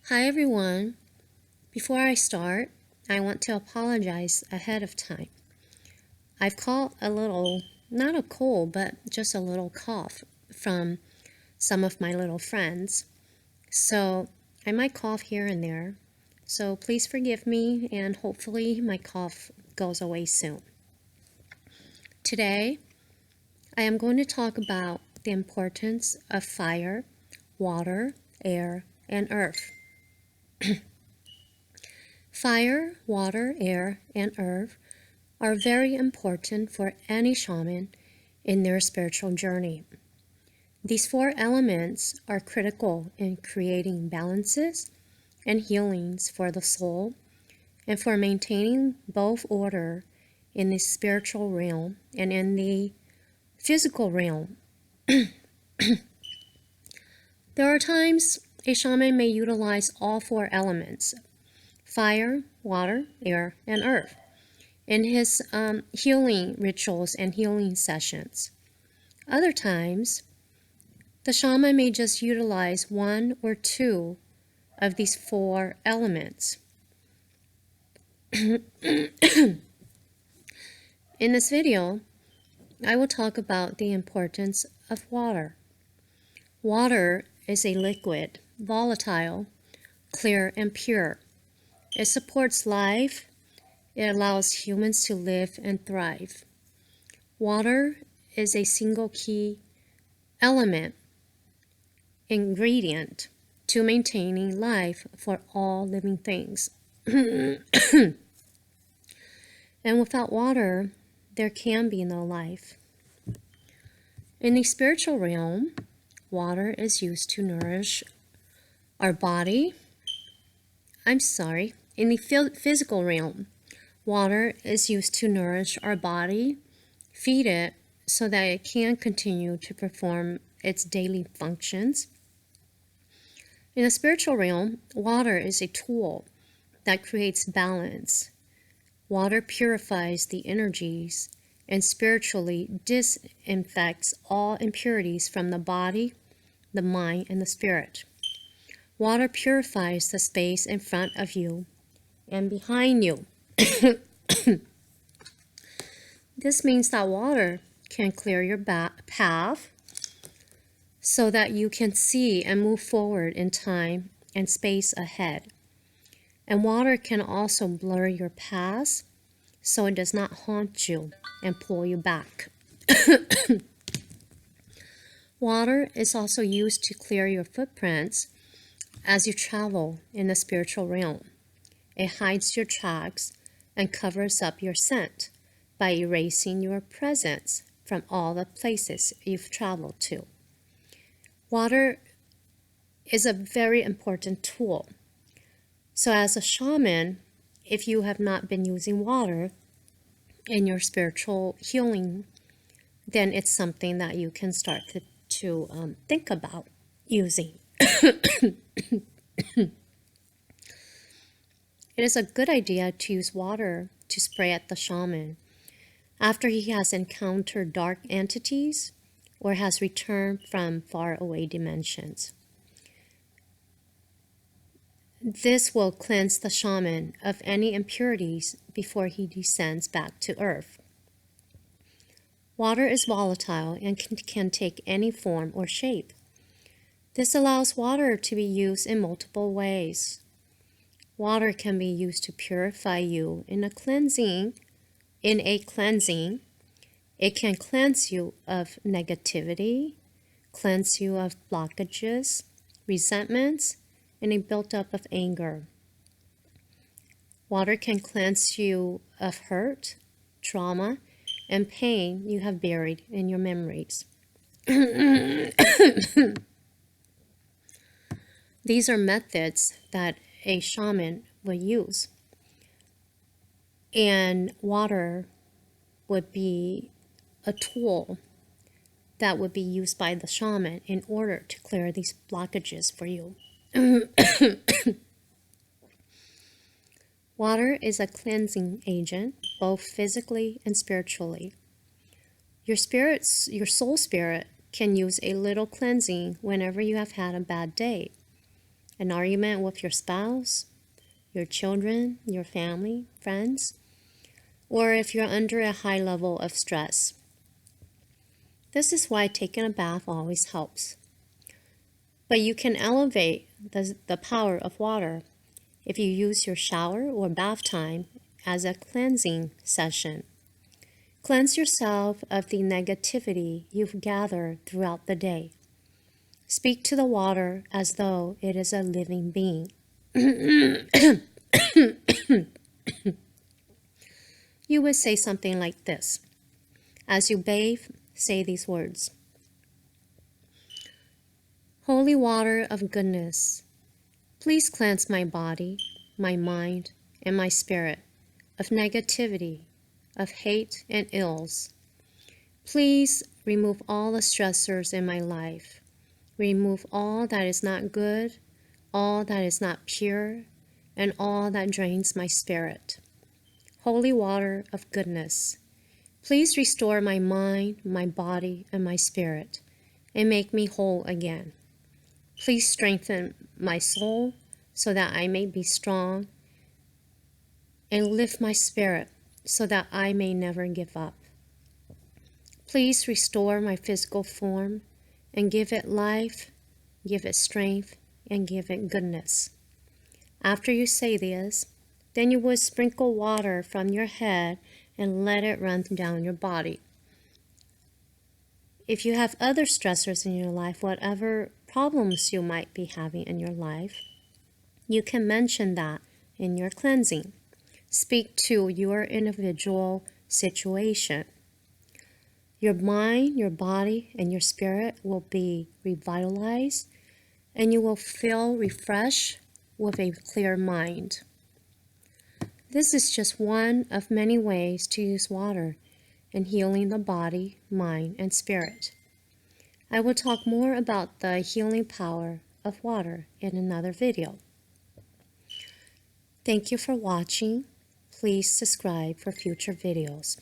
Hi everyone. Before I start, I want to apologize ahead of time. I've caught a little, not a cold, but just a little cough from some of my little friends. So I might cough here and there. So please forgive me and hopefully my cough goes away soon. Today, I am going to talk about the importance of fire, water, air, and earth. Fire, water, air, and earth are very important for any shaman in their spiritual journey. These four elements are critical in creating balances and healings for the soul and for maintaining both order in the spiritual realm and in the physical realm. There are times a shaman may utilize all four elements: fire, water, air, and earth in his healing rituals and healing sessions. Other times, the shaman may just utilize one or two of these four elements. In this video, I will talk about the importance of water. Water is a liquid, volatile, clear, and pure. It supports life. It allows humans to live and thrive. Water is a single key element, ingredient to maintaining life for all living things. And without water, there can be no life. In the spiritual realm, water is used to nourish our body. In the physical realm, water is used to nourish our body, feed it so that it can continue to perform its daily functions. In the spiritual realm, water is a tool that creates balance. Water purifies the energies and spiritually disinfects all impurities from the body, the mind, and the spirit. Water purifies the space in front of you and behind you. This means that water can clear your path so that you can see and move forward in time and space ahead. And water can also blur your past so it does not haunt you and pull you back. Water is also used to clear your footprints as you travel in the spiritual realm. It hides your tracks and covers up your scent by erasing your presence from all the places you've traveled to. Water is a very important tool. So as a shaman, if you have not been using water in your spiritual healing, then it's something that you can start to think about using. It is a good idea to use water to spray at the shaman after he has encountered dark entities or has returned from faraway dimensions. This will cleanse the shaman of any impurities before he descends back to earth. Water is volatile and can take any form or shape. This allows water to be used in multiple ways. Water can be used to purify you in a cleansing. It can cleanse you of negativity, cleanse you of blockages, resentments, and a built-up of anger. Water can cleanse you of hurt, trauma, and pain you have buried in your memories. These are methods that a shaman would use. And water would be a tool that would be used by the shaman in order to clear these blockages for you. Water is a cleansing agent, both physically and spiritually. Your soul spirit can use a little cleansing whenever you have had a bad day, an argument with your spouse, your children, your family, friends, or if you're under a high level of stress. This is why taking a bath always helps. But you can elevate the power of water if you use your shower or bath time as a cleansing session. Cleanse yourself of the negativity you've gathered throughout the day. Speak to the water as though it is a living being. You would say something like this. As you bathe, say these words. Holy water of goodness, please cleanse my body, my mind, and my spirit of negativity, of hate and ills. Please remove all the stressors in my life. Remove all that is not good, all that is not pure, and all that drains my spirit. Holy water of goodness, please restore my mind, my body, and my spirit, and make me whole again. Please strengthen my soul so that I may be strong, and lift my spirit so that I may never give up. Please restore my physical form and give it life, give it strength, and give it goodness. After you say this, then you would sprinkle water from your head and let it run down your body. If you have other stressors in your life, whatever problems you might be having in your life, you can mention that in your cleansing. Speak to your individual situation. Your mind, your body, and your spirit will be revitalized, and you will feel refreshed with a clear mind. This is just one of many ways to use water in healing the body, mind, and spirit. I will talk more about the healing power of water in another video. Thank you for watching. Please subscribe for future videos.